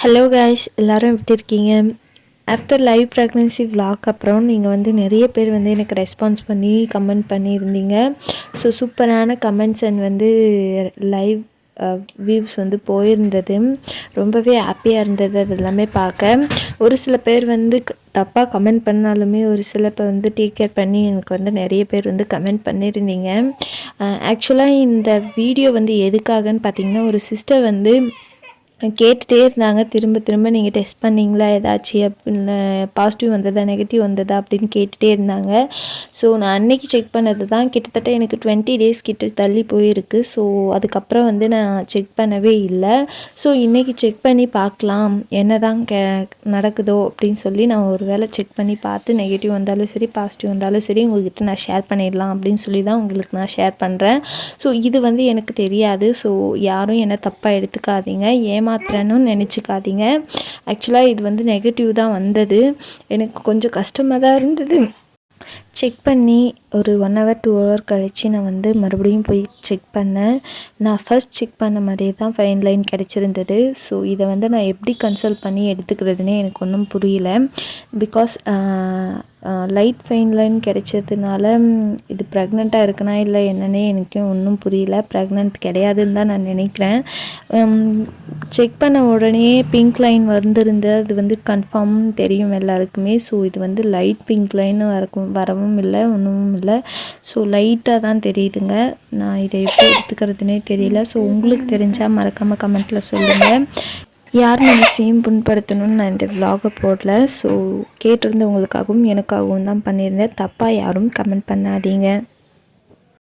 Hello guys, எல்லோரும் எப்படி இருக்கீங்க? ஆஃப்டர் லைவ் ப்ரெக்னன்சி விலாக் அப்புறம் நீங்கள் வந்து நிறைய பேர் வந்து எனக்கு ரெஸ்பான்ஸ் பண்ணி கமெண்ட் பண்ணியிருந்தீங்க. ஸோ சூப்பரான கமெண்ட்ஸ் அண்ட் வந்து லைவ் வியூஸ் வந்து போயிருந்தது. ரொம்பவே ஹாப்பியாக இருந்தது அது எல்லாமே பார்க்க. ஒரு சில பேர் வந்து தப்பாக கமெண்ட் பண்ணாலுமே ஒரு சில பேர் வந்து டேக் கேர் பண்ணி எனக்கு வந்து நிறைய பேர் வந்து கமெண்ட் பண்ணியிருந்தீங்க. ஆக்சுவலாக இந்த வீடியோ வந்து எதுக்காகன்னு பார்த்தீங்கன்னா, ஒரு சிஸ்டர் வந்து கேட்டுகிட்டே இருந்தாங்க, திரும்ப திரும்ப நீங்கள் டெஸ்ட் பண்ணிங்களா ஏதாச்சும் அப்படின்னு, பாசிட்டிவ் வந்ததா நெகட்டிவ் வந்ததா அப்படின்னு கேட்டுகிட்டே இருந்தாங்க. ஸோ நான் அன்னைக்கு செக் பண்ணது தான் கிட்டத்தட்ட எனக்கு 20 டேஸ் கிட்ட தள்ளி போயிருக்கு. ஸோ அதுக்கப்புறம் வந்து நான் செக் பண்ணவே இல்லை. ஸோ இன்றைக்கி செக் பண்ணி பார்க்கலாம் என்ன தான் நடக்குதோ அப்படின்னு சொல்லி நான் ஒரு வேளை செக் பண்ணி பார்த்து நெகட்டிவ் வந்தாலும் சரி பாசிட்டிவ் வந்தாலும் சரி உங்கள்கிட்ட நான் ஷேர் பண்ணிடலாம் அப்படின்னு சொல்லி தான் உங்களுக்கு நான் ஷேர் பண்ணுறேன். ஸோ இது வந்து எனக்கு தெரியாது. ஸோ யாரும் என்னை தப்பாக எடுத்துக்காதீங்க, ஏமாத்துறேன்னு நினச்சிக்காதீங்க. ஆக்சுவலாக இது வந்து நெகட்டிவ் தான் வந்தது. எனக்கு கொஞ்சம் கஷ்டமாக தான் இருந்தது. செக் பண்ணி ஒரு 1 hour 2 hour கழித்து நான் வந்து மறுபடியும் போய் செக் பண்ணேன். நான் ஃபர்ஸ்ட் செக் பண்ண மாதிரியே தான் ஃபைன் லைன் கிடச்சிருந்தது. ஸோ இதை வந்து நான் எப்படி கன்சல்ட் பண்ணி எடுத்துக்கிறதுனே எனக்கு ஒன்றும் புரியல. பிகாஸ் லைட் ஃபைன் லைன் கிடைச்சதுனால இது ப்ரெக்னெண்ட்டாக இருக்குன்னா இல்லை என்னன்னே எனக்கும் ஒன்றும் புரியல. ப்ரெக்னென்ட் கிடையாதுன்னு தான் நான் நினைக்கிறேன். செக் பண்ண உடனே பிங்க் லைன் வந்திருந்தது, அது வந்து கன்ஃபார்ம் தெரியும் எல்லாருக்குமே. ஸோ இது வந்து லைட் பிங்க் லைன் வரவும் இல்லை, ஒன்றும் இல்லை. ஸோ லைட்டாக தான் தெரியுதுங்க. நான் இதை எப்படி எடுத்துக்கிறதுனே தெரியல. ஸோ உங்களுக்கு தெரிஞ்சால் மறக்காமல் கமெண்ட்டில் சொல்லுங்கள். யார் மனசையும் புண்படுத்தணும்னு நான் இந்த விலாகை போடல. ஸோ கேட்டிருந்தவங்களுக்காகவும் எனக்காகவும் தான் பண்ணியிருந்தேன். தப்பாக யாரும் கமெண்ட் பண்ணாதீங்க.